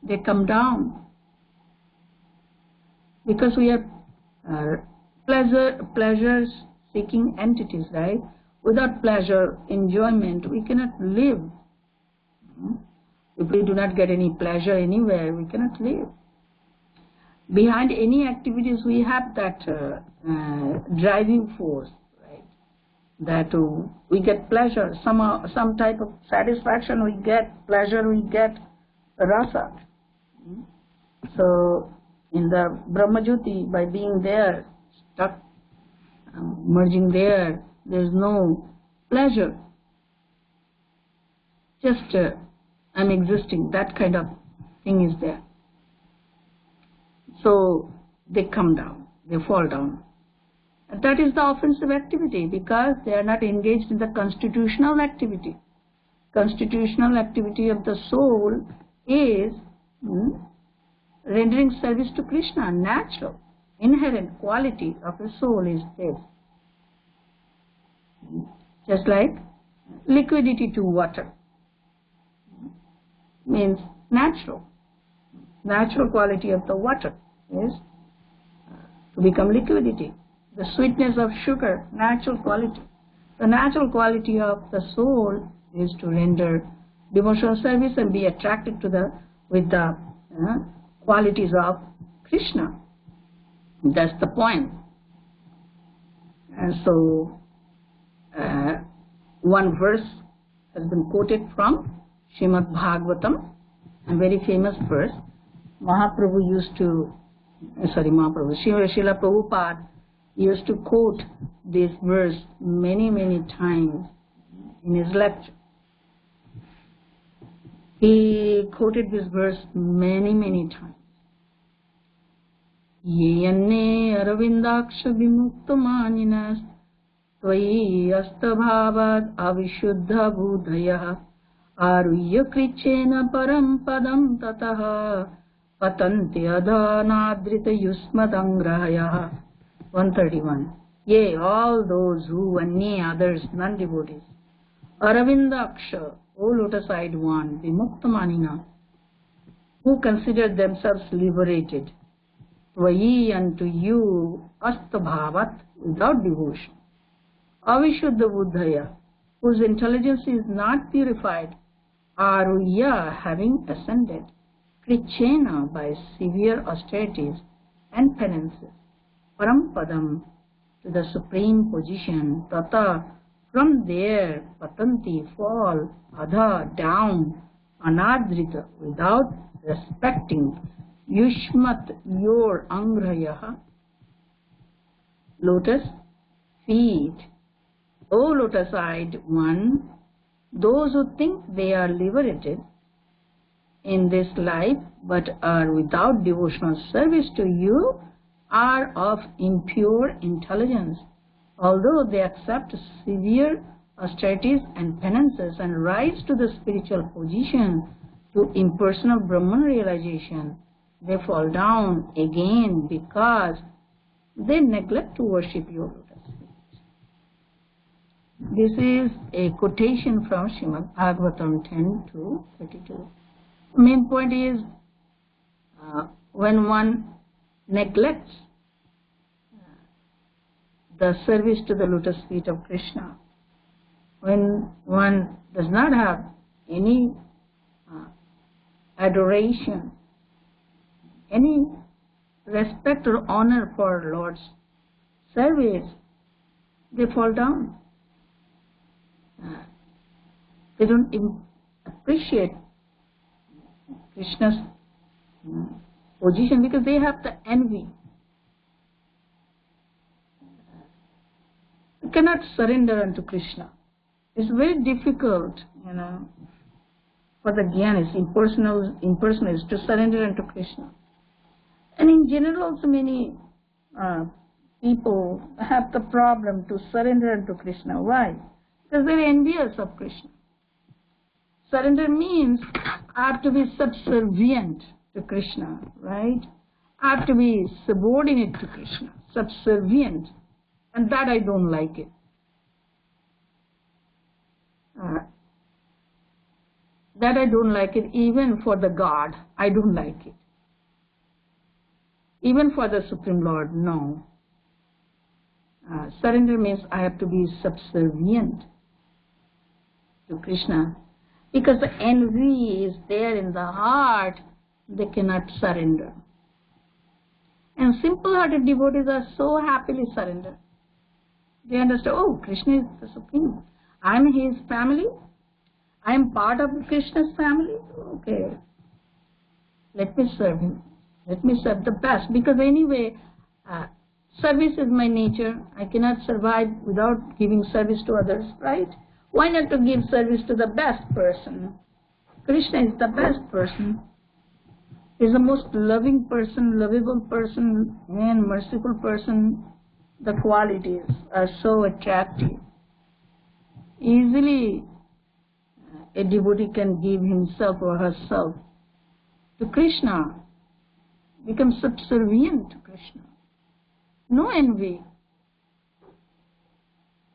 They come down. Because we are pleasure-seeking entities, right? Without pleasure, enjoyment, we cannot live. If we do not get any pleasure anywhere, we cannot live. Behind any activities, we have that driving force, right? That we get pleasure, some type of satisfaction we get, pleasure we get, rasa. So, in the Brahmajyoti, by being there, stuck, merging there, there's no pleasure. Just I'm existing. That kind of thing is there. So they come down, they fall down. And that is the offensive activity, because they are not engaged in the constitutional activity. Constitutional activity of the soul is rendering service to Krishna. Natural, inherent quality of the soul is this. Just like liquidity to water means natural. Natural quality of the water is to become liquidity. The sweetness of sugar, natural quality. The natural quality of the soul is to render devotional service and be attracted to with the qualities of Krishna. That's the point. And so one verse has been quoted from Srimad Bhagavatam, a very famous verse. Mahaprabhu used to, Srila Prabhupada used to quote this verse many, many times in his lecture. He quoted this verse many, many times. Ye anne aravindaksha vimuktamaninas tvayi astabhavad avishuddha budhayah aruyya krichena param padam tataha patanti adhanadrita yusmadangrahayah. 131. Yea, all those who, any others, non-devotees, aravindaksha, O lotus-eyed one, vimuktamanina, who consider themselves liberated, tvayi, unto you, astabhavat, without devotion, avishuddha buddhaya, whose intelligence is not purified, aruyya, having ascended, krichena, by severe austerities and penances, parampadam, to the supreme position, tata, from there, patanti, fall, adha, down, anadrita, without respecting, yushmat, your, angrayaha, lotus, feet. O lotus-eyed one, those who think they are liberated in this life but are without devotional service to you are of impure intelligence, although they accept severe austerities and penances and rise to the spiritual position to impersonal Brahman realization, they fall down again because they neglect to worship your lotus feet. This is a quotation from Srimad Bhagavatam 10:32. The main point is when one neglects the service to the lotus feet of Krishna, when one does not have any adoration, any respect or honor for Lord's service, they fall down. They don't appreciate Krishna's position because they have the envy. You cannot surrender unto Krishna. It's very difficult, for the jnanis, impersonalists to surrender unto Krishna. And in general also many people have the problem to surrender unto Krishna. Why? Because they're envious of Krishna. Surrender means I have to be subservient to Krishna, right? I have to be subordinate to Krishna, subservient. And that I don't like it. That I don't like it even for the God. I don't like it. Even for the Supreme Lord, no. Surrender means I have to be subservient to Krishna. Because the envy is there in the heart, they cannot surrender. And simple-hearted devotees are so happily surrendered. They understand, oh, Krishna is the Supreme. I am his family. I am part of Krishna's family. Okay, let me serve him. Let me serve the best. Because anyway, service is my nature. I cannot survive without giving service to others, right? Why not to give service to the best person? Krishna is the best person. He is the most loving person, lovable person, and merciful person. The qualities are so attractive. Easily a devotee can give himself or herself to Krishna, become subservient to Krishna. No envy.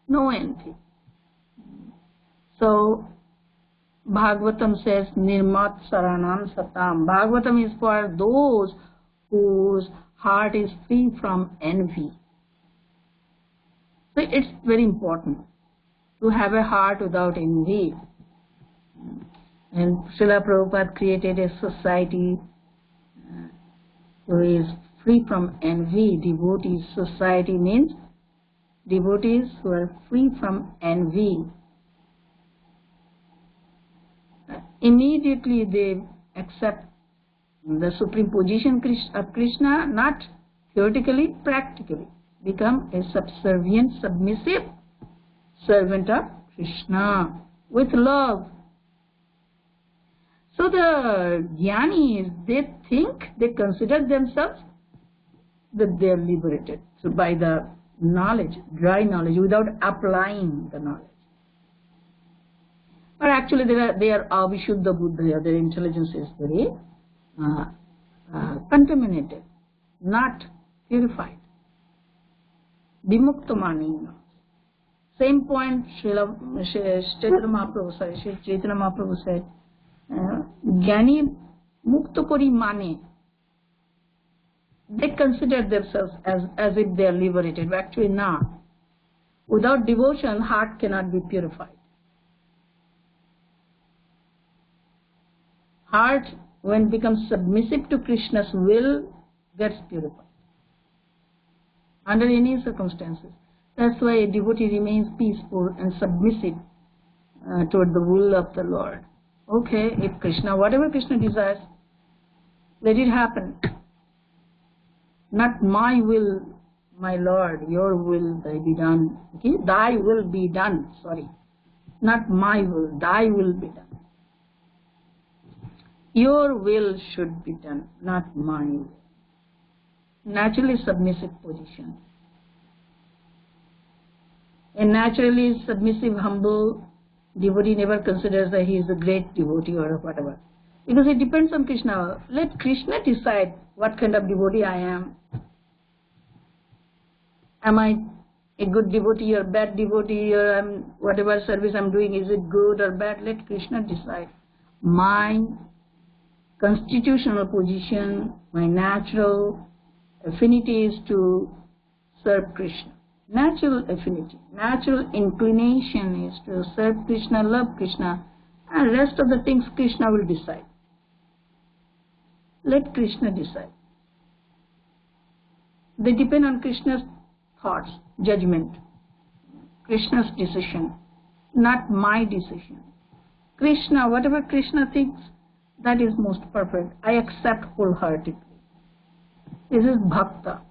No envy. So, Bhagavatam says, Nirmat Saranam Satam. Bhagavatam is for those whose heart is free from envy. So, it's very important to have a heart without envy. And Srila Prabhupada created a society who is free from envy. Devotees society means devotees who are free from envy. Immediately they accept the supreme position of Krishna, not theoretically, practically. Become a subservient, submissive servant of Krishna with love. So the jnanis, they consider themselves that they are liberated. So by the knowledge, dry knowledge, without applying the knowledge. But actually they are avishuddha buddha, their intelligence is very contaminated, not purified. Vimuktamani. Same point Chaitanya Mahaprabhu said, Jnani mukta kori mane. They consider themselves as if they are liberated, but actually not. Without devotion, heart cannot be purified. Heart, when it becomes submissive to Krishna's will, gets purified. Under any circumstances. That's why a devotee remains peaceful and submissive toward the will of the Lord. Okay, if Krishna, whatever Krishna desires, let it happen. Not my will, my Lord, your will be done. Okay? Thy will be done, sorry. Not my will, thy will be done. Your will should be done, not my will. Naturally submissive position. A naturally submissive, humble devotee never considers that he is a great devotee or whatever. Because it depends on Krishna. Let Krishna decide what kind of devotee I am. Am I a good devotee or bad devotee, or whatever service I'm doing, is it good or bad? Let Krishna decide. My constitutional position, my natural affinity is to serve Krishna. Natural affinity, natural inclination is to serve Krishna, love Krishna, and rest of the things Krishna will decide. Let Krishna decide. They depend on Krishna's thoughts, judgment, Krishna's decision, not my decision. Krishna, whatever Krishna thinks, that is most perfect. I accept wholeheartedly. This is bhakta.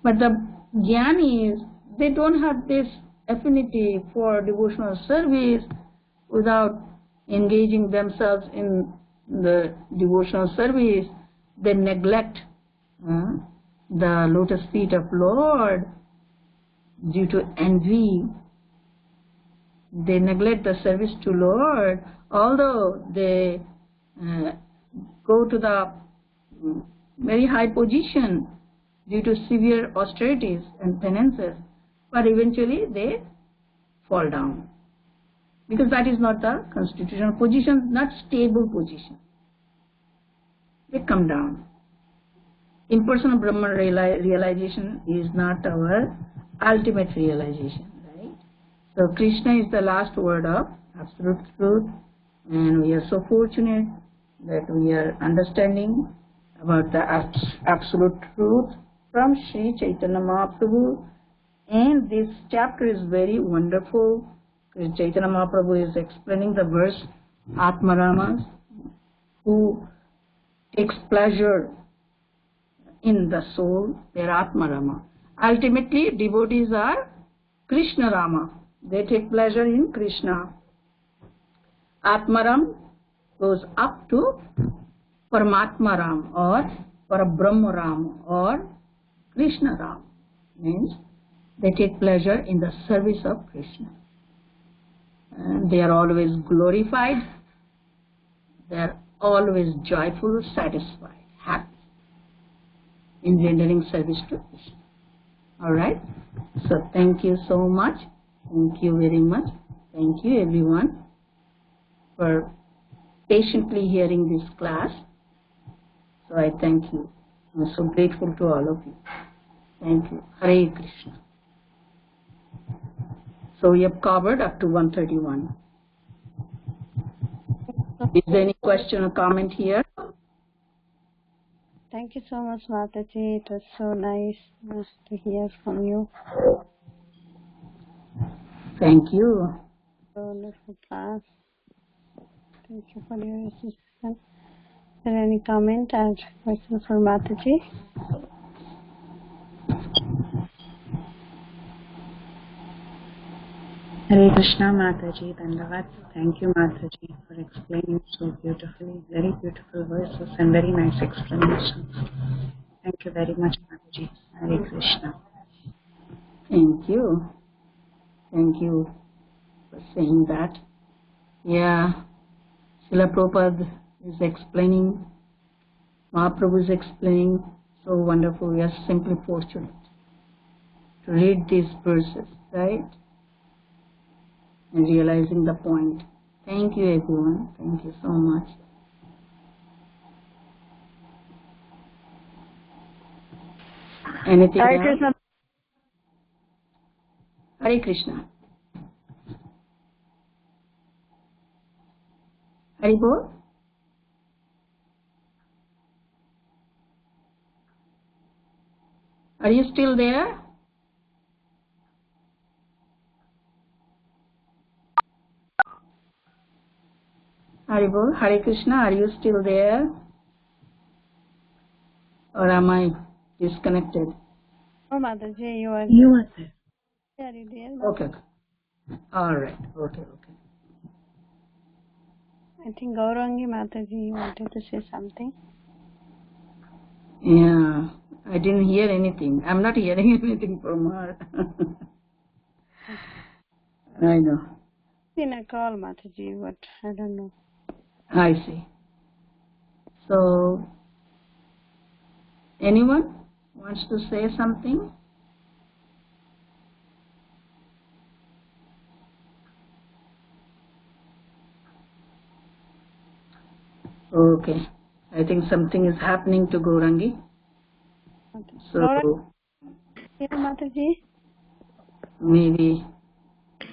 But the jnanis, they don't have this affinity for devotional service without engaging themselves in the devotional service. They neglect the lotus feet of Lord due to envy. They neglect the service to Lord, although they go to the very high position due to severe austerities and penances, but eventually they fall down. Because that is not the constitutional position, not stable position. They come down. Impersonal Brahman realization is not our ultimate realization, right? So Krishna is the last word of absolute truth, and we are so fortunate that we are understanding about the absolute truth from Sri Chaitanya Mahaprabhu. And this chapter is very wonderful. Chaitanya Mahaprabhu is explaining the verse Atmaramas, who takes pleasure in the soul, their Atmarama. Ultimately, devotees are Krishna Rama. They take pleasure in Krishna. Atmaram goes up to Paramatmaram or Parabrahmaram or Krishna Ram. Means they take pleasure in the service of Krishna. And they are always glorified. They are always joyful, satisfied, happy in rendering service to Krishna. Alright? So thank you so much. Thank you very much. Thank you everyone for patiently hearing this class. So I thank you. I'm so grateful to all of you. Thank you. Hare Krishna. So we have covered up to 131. Is there any question or comment here? Thank you so much, Mathaji. It was so nice to hear from you. Thank you. Wonderful class. Thank you for your assistance. Is there any comment or question for Mathaji? Hare Krishna, Mathaji. Dandavad. Thank you, Mathaji, for explaining so beautifully. Very beautiful verses and very nice explanations. Thank you very much, Mathaji. Hare Krishna. Thank you. Thank you for saying that. Yeah, Srila Prabhupada is explaining, Mahaprabhu is explaining, so wonderful. We are simply fortunate to read these verses, right? And realizing the point. Thank you everyone. Thank you so much. Anything Hare else? Krishna. Hare Krishna. Hare Bol. Are you still there? Hare Bol. Hare Krishna. Are you still there? Or am I disconnected? Oh, Mathaji, you are there. there. Are you there? Okay. All right. Okay. I think Gaurangi Mathaji wanted to say something. Yeah. I didn't hear anything. I'm not hearing anything from her. I know. In a call, Mathaji, but I don't know. I see. So, anyone wants to say something? Okay. I think something is happening to Gaurangi. So, Here, Mathaji. maybe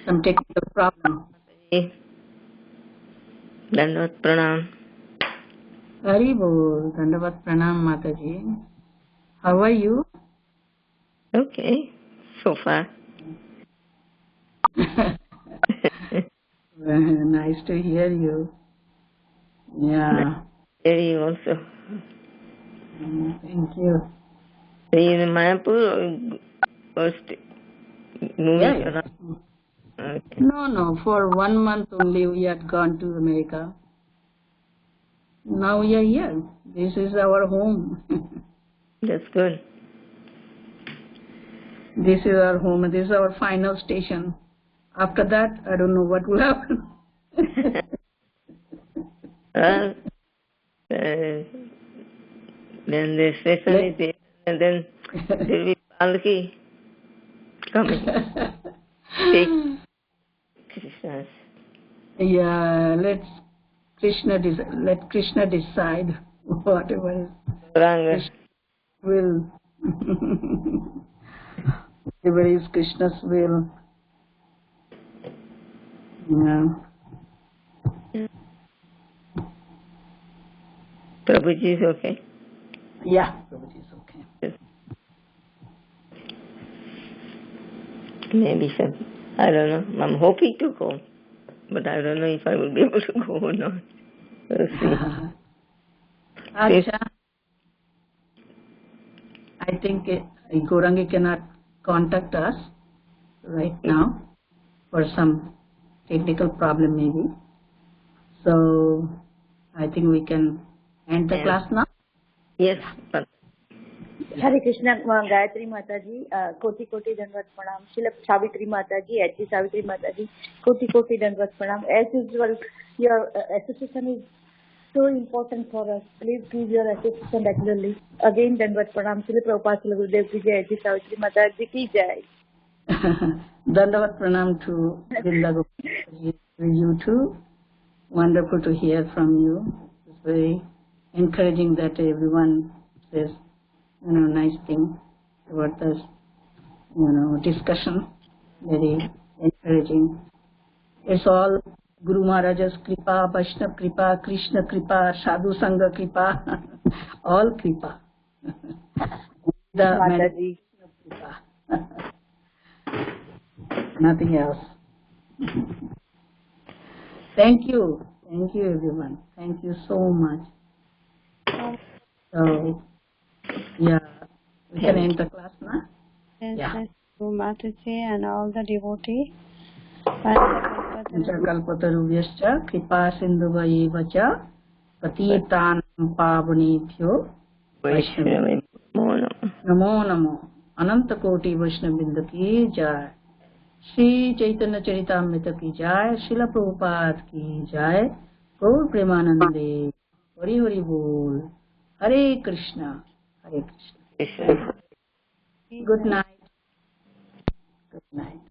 some technical problem. Dandavat pranam. Hari Bol, Dandavat Pranam Mataji. How are you? Okay, so far. Nice to hear you. Yeah. Very also. Thank you. Are you in Mayapur or moving around? Okay. No. For 1 month only we had gone to America. Now we are here. This is our home. That's good. This is our home. This is our final station. After that, I don't know what will happen. Well, then the station is there, and then there will be Palki coming. Take Krishna's. Yeah, let Krishna decide whatever is Ranga. Krishna will. Whatever is Krishna's will. Yeah. Prabhuji is okay. Yeah, Prabhuji is okay. Yes. Maybe some. I don't know. I'm hoping to go, but I don't know if I will be able to go or not. We'll see. Acha. I think Gaurangi cannot contact us right now for some technical problem maybe. So I think we can end the class now. Yes. हरे कृष्णा गायत्री माता जी कोटि कोटि दंडवत प्रणाम शिल सावित्री माता जी H Savitri माता जी कोटि कोटि दंडवत प्रणाम as usual your association is so important for us. Please give your assistance regularly. Again, Dandavat Pranam. Srila Prabhupada, Srila Gurudev Ji Jai, Savithri Mathaji Ki Jai. Dandavat Pranam to Lila, you too. Wonderful to hear from you. It's very encouraging that everyone says, nice thing about this, discussion. Very encouraging. It's all Guru Maharaja's kripa, Vaishnava kripa, Krishna kripa, Sadhu Sangha kripa, all kripa. The Mathaji. Kripa. Nothing else. Thank you everyone. Thank you so much. So, yeah, we can end the class now. Yes, Yeah. yes, to Mathaji and all the devotees. Kalpatarubhyascha kripa sindhuvayeva cha patitanam pavanebhyo Vaishnavim. Namo namo. Ananta koti Vaishnavindra ki jai. Shri Chaitanya Charitamrta ki jai. Srila Prabhupada ki jai. Gaur Premanande. Hari Hari Bol. Hare Krishna. Hare Krishna. Good night. Good night.